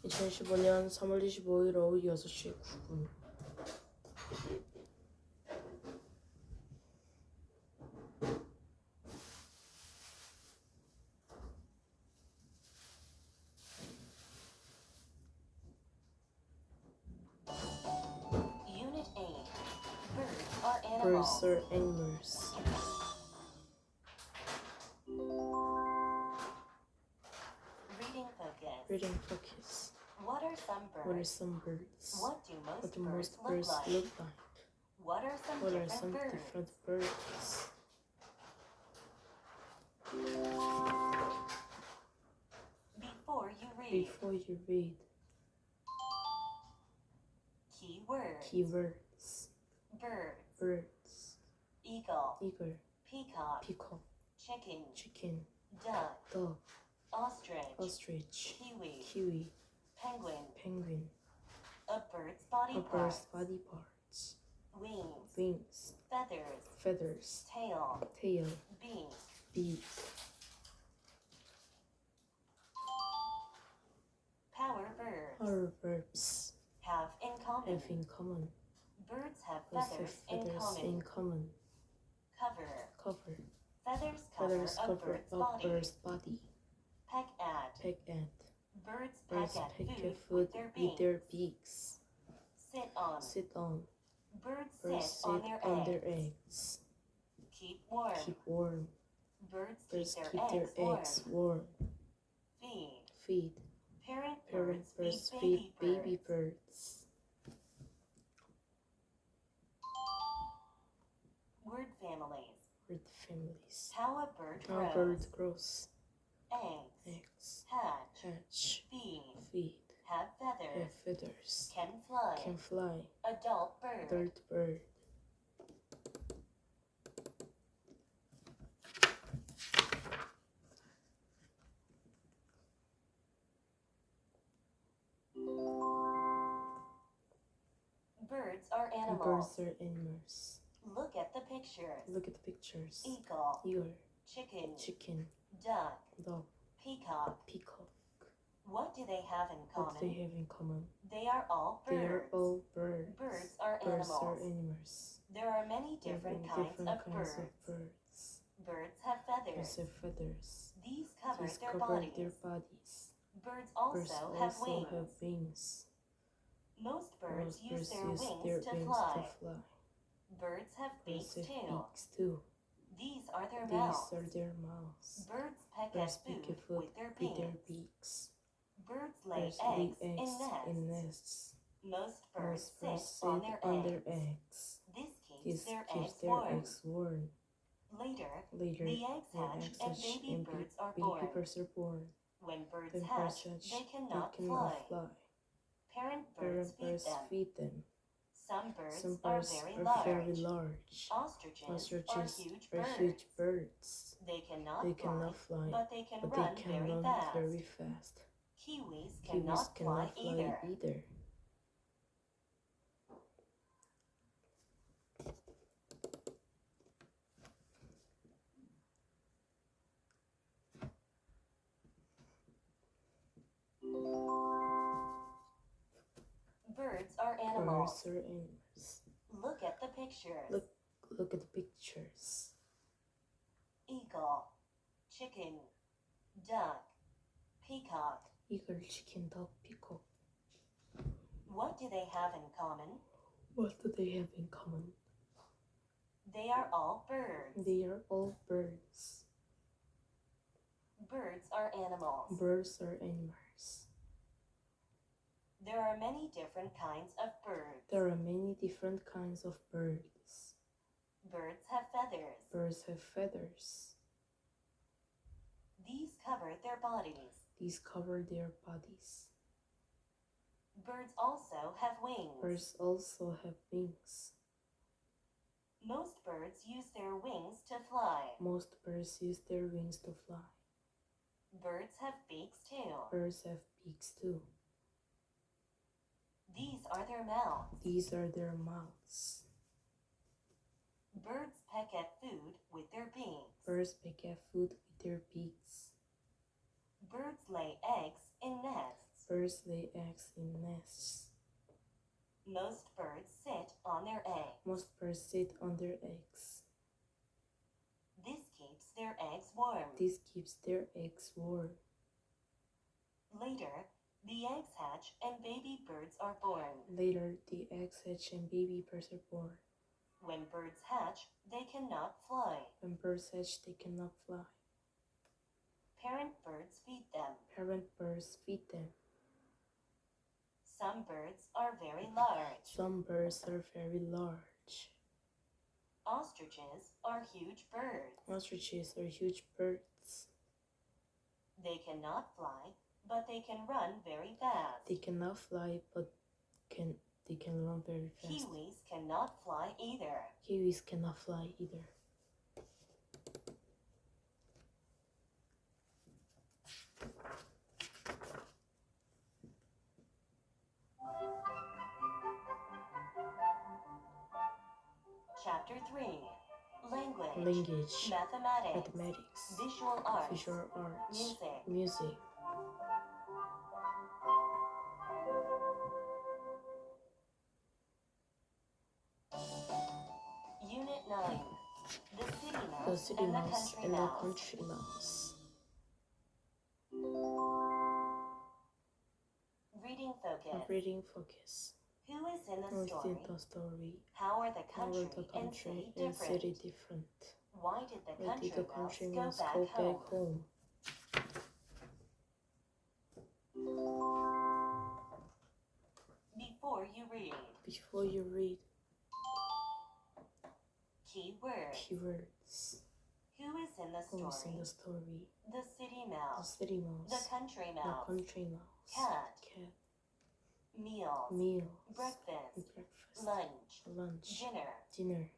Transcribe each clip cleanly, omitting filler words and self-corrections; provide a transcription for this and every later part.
2015년 3월 25일 오후 6시 9분. Unit 8. Birds are animals. Birds are animals. Reading focus. Reading focus. What are some birds? What are some birds? What do most What do birds most look birds like? look like? What are some What are different some birds? different birds? Before you read. Before you read. Keywords. Keywords. Birds. Birds. Eagle. Eagle. Peacock. Peacock. Chicken. Chicken. Duck. Dog. Ostrich. Ostrich. Kiwi. Kiwi. Penguin. Penguin. A bird's body A parts. bird's body parts. Wings. Wings. Feathers. Feathers. Tail. Tail. Beak. Beak. Power birds. Our verbs Have in common. have in common. Birds have Birds feathers, have feathers in common. Cover. Cover. Feathers cover Feathers a cover bird's a body. bird's body. Peck at. Peck at. Birds Birds peck at peck food at food with with their beaks. Sit on. Sit on. Birds Birds sit on their on eggs. their eggs. Keep warm. Keep warm. Birds Birds keep keep their eggs warm. warm. Feed. Feed. Parent Parent birds birds feed feed baby baby birds. birds. Word families. Word families. How a bird How grows. a bird grows. Eggs. Eggs. Hatch. Hatch. Feed. Feed. Have Have feathers. feathers. Can fly. Can fly. Adult bird. Adult bird. Birds are And animals. birds are animals. Look at the pictures. Look at the pictures. Eagle. Eagle. Chicken. Chicken. Duck. Dog. Peacock. Peacock. What do they have in What do common? they have in common? They are all They are birds. all birds. Birds are Birds animals. are animals. There are many There are different many kinds different of kinds birds. of birds. Birds have feathers. Birds have feathers. These cover These their cover bodies. their bodies. Birds Birds also have also wings. have wings. Most birds Most use birds their use wings their to wings fly. to fly. Birds have Birds beaks have too. beaks too. These are their These mouths. are their mouths. Birds peck Birds at pick food at food with their with their beaks. beaks. Birds lay Birds lay eggs in eggs nests. in nests. Most birds Most birds sit on their eggs. eggs. This keeps This their keeps eggs their warm. eggs warm. Later, Later, the eggs the hatch eggs and hatch baby and birds are baby born. birds are born. When birds When hatch, birds hatch, they cannot they fly. cannot fly. Parent birds Parent feed birds them. feed them. Some birds, Some are birds very are large. very large. Ostriches, Ostriches are huge are birds. huge birds. They cannot They fly, cannot fly, but they can but run they can very run fast. very fast. Kiwis Kiwis cannot fly cannot fly either. either. Birds are animals. Birds are animals. Look at the pictures. Look at the pictures. Eagle, chicken, duck, peacock. Eagle, chicken, dog, peacock. What do they have in common? What do they have in common? They are all birds. They are all birds. Birds are animals. Birds are animals. There are many different kinds of birds. There are many different kinds of birds. Birds have feathers. Birds have feathers. These cover their bodies. These cover their bodies. Birds also have wings. Birds also have wings. Most birds use their wings to fly. Most birds use their wings to fly. Birds have beaks too. Birds have beaks too. These are their mouths. These are their mouths. Birds peck at food with their beaks. Birds pick at food with their beaks. Birds lay eggs in nests. birds lay eggs in nests. Most birds sit on their eggs. Most birds sit on their eggs. This keeps their eggs warm. This keeps their eggs warm. Later, the eggs hatch and baby birds are born. Later, the eggs hatch and baby birds are born. When birds hatch, they cannot fly. When birds hatch, they cannot fly. Parent birds feed them. Parent birds feed them. Some birds are very large. Some birds are very large. Ostriches are huge birds. Ostriches are huge birds. They cannot fly, but they can run very fast. They cannot fly, but they can run very fast. Kiwis cannot fly either. Kiwis cannot fly either. Chapter 3. Language. Language. Mathematics. Mathematics. Visual arts. Visual arts. Music. Music. Unit 9. The city mouse, The city and mouse the country and the mouse. country mouse. Reading focus. Reading focus. Who is in the What's story? in the story? How are the How country, are the country and and city city different? different? Why did the Why country, did the country mouse mouse go back home? Before you read. Before you read, Keywords. keywords. Who is in the Who's in story? the story? The city The mouse. city The mouse. country The mouse. country mouse. Cat. Cat. Meals. Meals. Breakfast. Breakfast. Lunch. Lunch. Dinner. Dinner.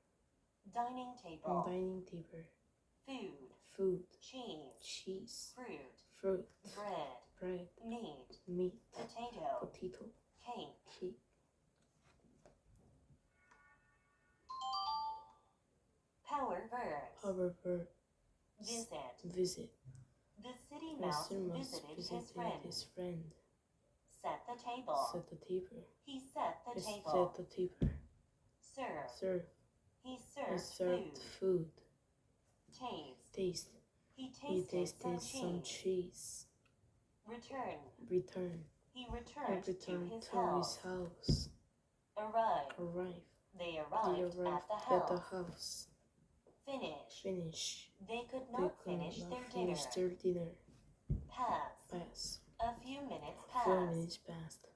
Dining table. Dining table. Food. Food. Cheese. Cheese. Fruit. Fruit. Bread. Bread. Meat. Meat. Potato. Potato. Cake. Cake. Power verbs. Power verb. Visit. Visit. The city mouse Mr. Mouse visited his visited friend. his friend. Set the table. Set the table. He set the He table. set the table. Serve. Serve. He He served served food. food. Taste. Taste. He He tasted tasted some cheese. Return. Return. He He returned to returned his to house. his house. Arrive. Arrive. They They arrived arrived at at the the house. house. Finish. Finish. They could They not could finish not their finish dinner. their dinner. Pass. Pass. A few minutes A few passed. minutes passed.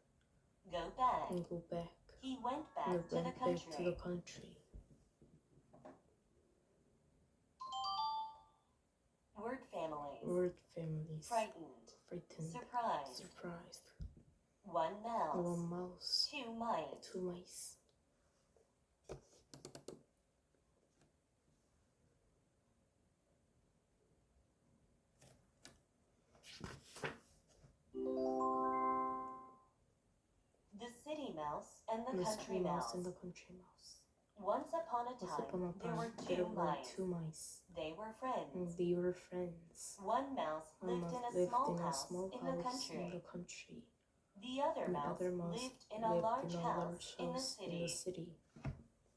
Go back. And go back. He went back And to the went back to country. the country. Word families. Word families. Frightened. Frightened. Surprised. Surprised. One mouse. One mouse. Two mice. Two mice. The city mouse and the The country city mouse mouse. and the country mouse. Once upon a Once upon time, a there were time, two there were mice. two mice. They were friends. And they were friends. One mouse One lived mouse in a lived small in a house small in the house in country. the country. The other And the mouse other mouse lived in a lived large in a house large in the house in the city. city.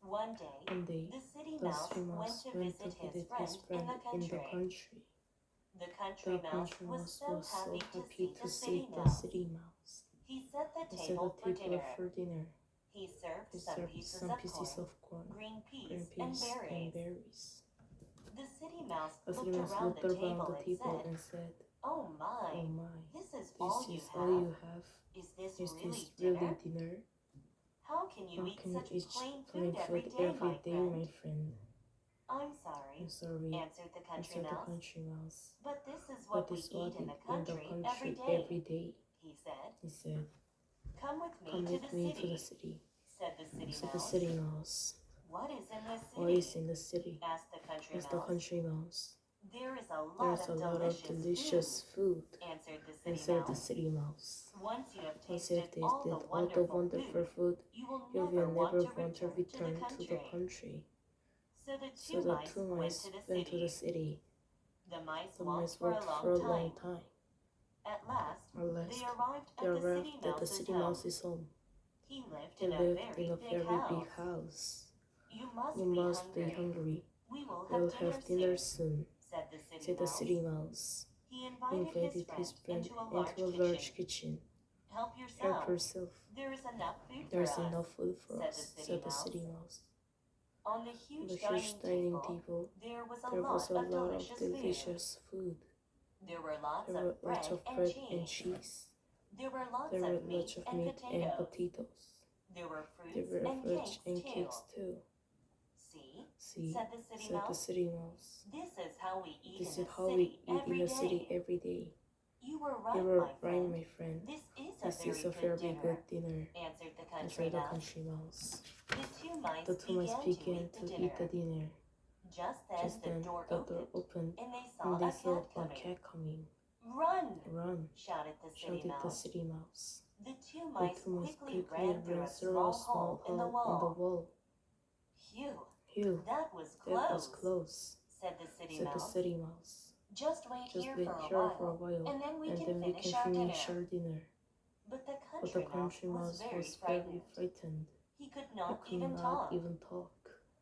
One day, One day, the city the mouse city went mouse to went to visit his visit friend his friend in the in the country. country. The country The mouse country was mouse so was so happy happy to to see see the the city mouse. city mouse. He set the He set table the for table dinner. for dinner. He served He some served pieces some of pieces corn, of corn, green peas, green and peas, berries. and berries. The city mouse The city looked mouse around looked the around table the table and and said, said, "Oh my, "Oh my, this is all this you is all you have? have? Is this Is really this dinner? really dinner? How can you How eat can you such eat plain plain food every food day, every my day, friend?" my friend?" "I'm sorry," I'm sorry, answered the country answered the mouse. country mouse. "But this is But what we this what eat in we the eat in the country country every day," he he said. said. "Come with me "Come to with the me city," to the city," said the city said the mouse. city mouse. "What is in the city?" "What is in the city?" asked the country asked the mouse. country mouse. "There is a lot "There's a of lot of delicious food," answered the city answered the mouse. city mouse. "Once you have "Once you have tasted all tasted the all the wonderful wonderful food, food, you will you never will want never to want to return return to the country." So the So two the two mice mice went to the went to the city. city. The mice The walked mice for a walked for a long long time. time. At last, At last, they arrived they at the arrived city at the mouse's city home. mouse's home. He lived He in a lived very in a big very house. big house. You must You be must be hungry. hungry. We will We'll have dinner have dinner soon, soon, said the city said the mouse. city mouse. He He invited his friend into a large kitchen. kitchen. Help Help yourself. yourself. There is enough food for There's us, enough food for said us, the said the city city mouse. On the On huge the huge dining dining table, table, there was there was a lot of lot of delicious delicious food. There were lots There were of lots bread of bread and and cheese. cheese. There were lots There were of lots meat of and meat and potatoes. potatoes. There were There fruits were and fruits and cakes cakes too. too. See, See, said the city said the mouse. city mouse. This is how we eat This in is the how we city eat in every the city day. every day. You were You right, were my right, friend. my friend. This This is is a a very very good good dinner, dinner, answered the country answered the mouse. country mouse. The two mice The two mice began to eat the dinner. dinner. Just Just then, then, the door the door opened, opened, and they and they saw saw a a cat cat coming. Run! Run, shouted the city shouted the mouse. city mouse. The two The mice two mice quickly quickly ran through ran a through a small small hole in the hole in the wall. wall. Phew, Phew, that was that was close, close, said the city said the mouse. city mouse. Just wait Just here wait for here a for a while, while, and then we and can then we finish can our finish dinner. our dinner. But the But the country country mouse mouse was was very very frightened. frightened. He could He not could even not talk. even talk.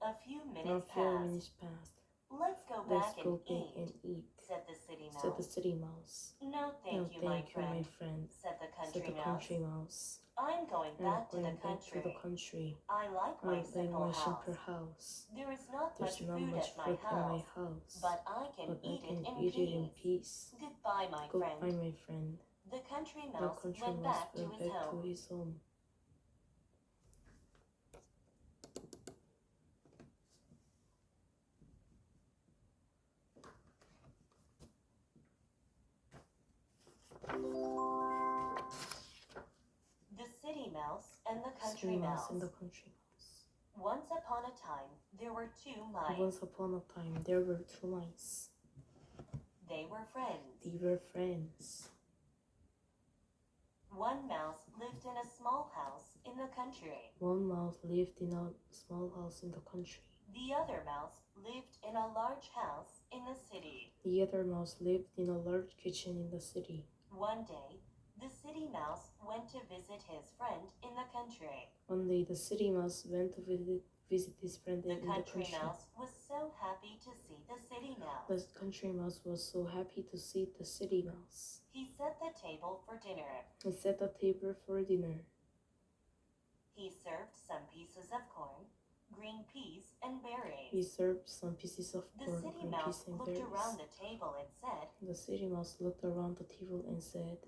A few And a minutes few passed. minutes passed. Let's go Let's back go and back and eat, eat, said the city said the mouse. city mouse. No, No, thank you, my friend, said the said the country mouse. I'm going I'm back to the going back to the country. country. I like I my like simple my simple house. house. There is not There's much not food much at my food in my house, house, but I can but I eat can it eat it in in peace. peace. Goodbye, my Goodbye, friend. my friend. The country The mouse country went mouse back to went his back to home. his home. The city mouse and the country City mouse. mouse and the country mouse. Once upon a time, there were two mice. Once upon a time, there were two mice. They were friends. They were friends. One mouse lived in a small house in the country. One mouse lived in a small house in the country. The other mouse lived in a large house in the city. The other mouse lived in a large kitchen in the city. One day, the city mouse went to visit his friend in the country. One day, the city mouse went to visit his friend The in the country country. mouse was so happy to see the city mouse. The country mouse was so happy to see the city mouse. He set the table for dinner. He set the table for dinner. He served some pieces of corn, green peas, and He berries. served some pieces of The corn, city green mouse peas, and looked around berries. the table and said, The city mouse looked around the table and said,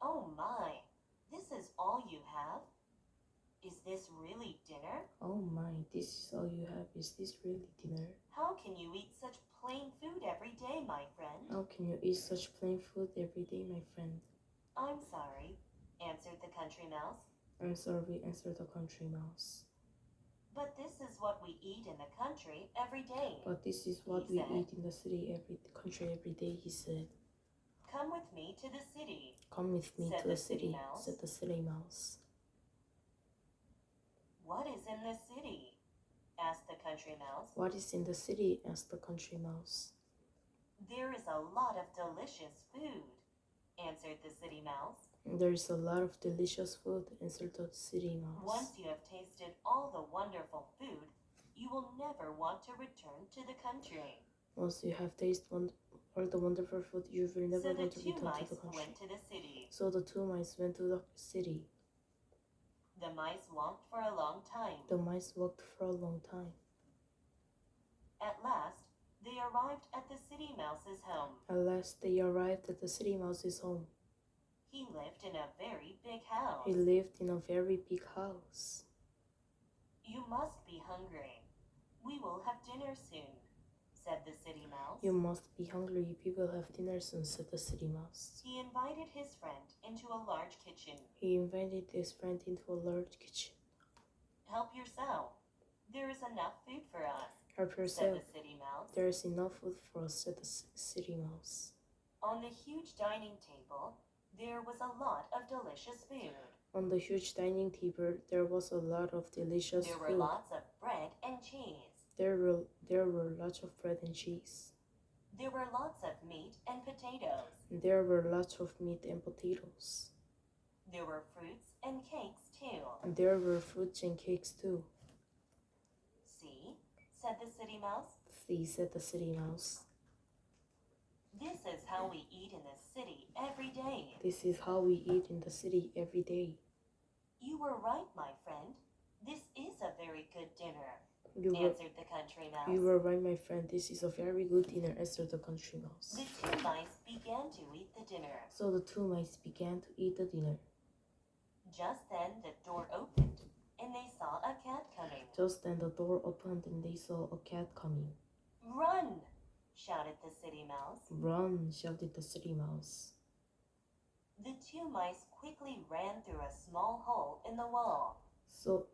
"Oh my, this is all you have? Is this really dinner? "Oh my, this is all you have. Is this really dinner? How can you eat such plain food every day, my friend?" How can you eat such plain food every day, my friend?" "I'm sorry," answered the country mouse, "I'm sorry," answered the country mouse. "but this is what we eat in the country every day." "But this is what He we said. eat in the country every day," he said. "Come with me to the city." "Come with me Said to the the city city," mouse. said the city mouse. "What is in the city?" asked the country mouse. "What is in the city?" asked the country mouse. "There is a lot of delicious food," answered the city mouse. "There is a lot of delicious food," answered the city mouse. "Once you have tasted all the wonderful food, you will never want to return to the country." Once you have tasted all the wonderful food, you will never So the want to two return to mice the country. went to the city. So the two mice went to the city. The mice walked for a long time. The mice walked for a long time. At last, they arrived at the city mouse's home. At last, they arrived at the city mouse's home. He lived in a very big house. He lived in a very big house. "You must be hungry. We will have dinner soon," said the city mouse. "You must be hungry. We will have dinner soon," said the city mouse. He invited his friend into a large kitchen. He invited his friend into a large kitchen. "Help yourself. There is enough food for us," "Help said yourself. the city mouse. There is enough food for us," said the city mouse. On the huge dining table, there was a lot of delicious food. On the huge dining table, there was a lot of delicious There were food. lots of bread and cheese. There were lots of bread and cheese. There were lots of meat and potatoes. There were lots of meat and potatoes. There were fruits and cakes too. There were fruits and cakes too. See, said the city mouse. See, said the city mouse. This is how we eat in the city every day. This is how we eat in the city every day. You were right, my friend. This is a very good dinner, You answered the country mouse. were right, my friend. This is a very good dinner, answered the country mouse. The two mice began to eat the dinner. So the two mice began to eat the dinner. Just then the door opened, and they saw a cat coming. Just then the door opened and they saw a cat coming. Run! Shouted the city mouse. Run, shouted the city mouse. The two mice quickly ran through a small hole in the wall. So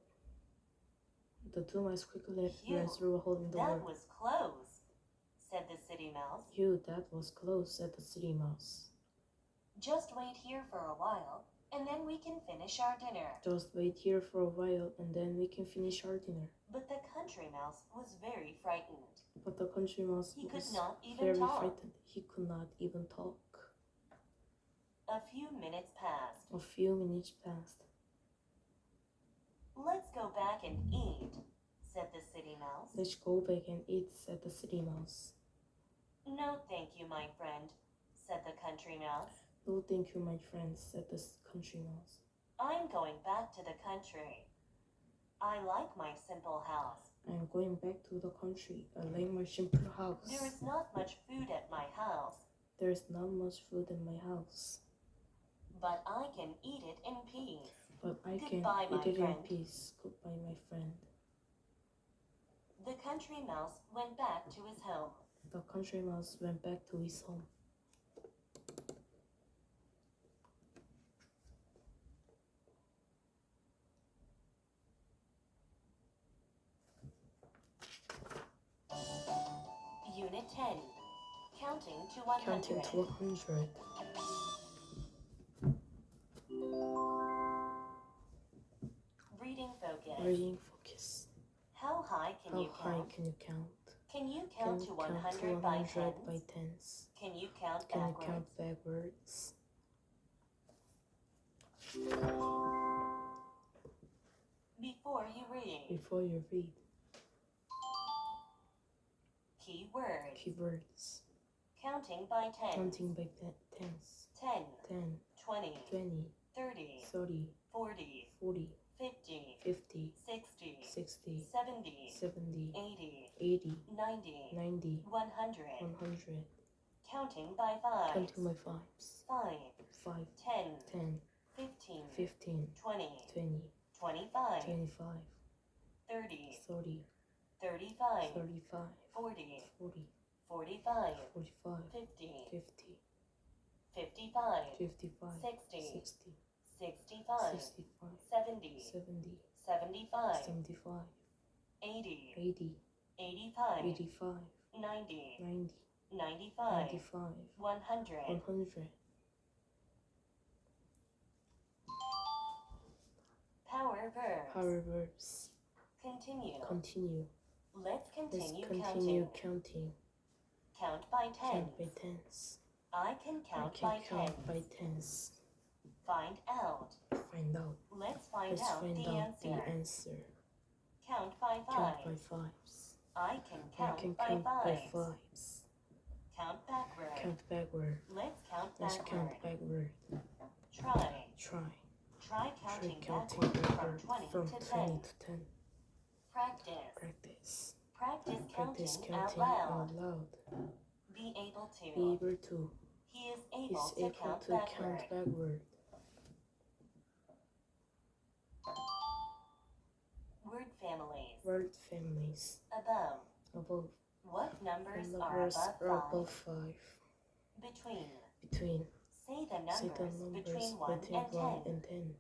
the two mice quickly Phew, ran through a hole in the That wall. was close, said the city mouse. Phew, that was close, said the city mouse. Just wait here for a while, and then we can finish our dinner. Just wait here for a while and then we can finish our dinner. But the country mouse was very frightened. But the country mouse He could was not even very talk. frightened. He could not even talk. A few minutes passed. A few minutes passed. Let's go back and eat, said the city mouse. Let's go back and eat, said the city mouse. No, thank you, my friend, said the country mouse. No, thank you, my friend, said the country mouse. I'm going back to the country. I like my simple house. I am going back to the country. I like my simple house. There is not much food at my house, There is not much food in my house, but I can eat it in peace. but I Goodbye, can my eat it in friend. peace. Goodbye, my friend. The country mouse went back to his home. The country mouse went back to his home. Unit 10. Counting to 100. Counting to 100. Reading focus. Reading focus. How high can How you high count? can you count? Can you Can count you to count 100 to by 100 tens? by tens? Can you count Can you backwards? count backwards? Before you read. Before you read. Keyword. Keywords. Counting by tens. Counting by tens. 10, 10, 20, 20, 30, 30, 40, 40, 50, 50, 60, 60, 70, 70, 80, 80, 90, 90, 100. 100. Counting by fives. Counting by fives. 5, 5, 10, 10, 15, 15, 20, 20, 25, 25, 30, 30, 35, 35, 40, 40, 45, 45, 50, 50, 55, 55, 60, 60, 65, 65, 70, 70, 75, 75, 80, 80, 85, 85, 90, 90, 95, 95, 100. 100. Power verbs. Power verbs. Continue. Continue. Let's Let's continue continue counting. counting. Count by tens. Count by tens. I can I count can by count tens. by tens. Find out. Find out. Let's find Let's out find the out answer. the answer. Count by Count by fives. fives. I can I count can by count by fives. fives. Count backward. Count backward. Let's count Let's backward. count backward. Try. Try. Try Try counting counting backward backward from 20 from to 20 10. to 10. Practice. Practice. Practice Practice counting out counting loud. out loud. Be able Be to. able to. He is He's able to able count to backward. count backward. Word families. Word families. Above. Above. What numbers The are numbers above are 5? above 5. Between. Between. Say the Say the numbers numbers between 1 between and 1 10. and 10.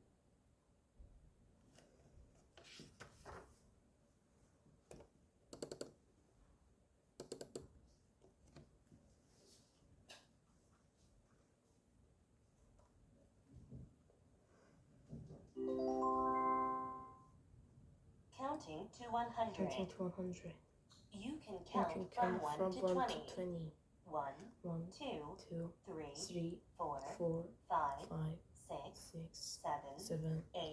Counting to 100. Counting to 100. You can You count can from count 1 from to 1 20. to 20. 1, 1, 2, 2, 3, 3, 4, 4, 5, 5, 6, 6, 7, 7, 8,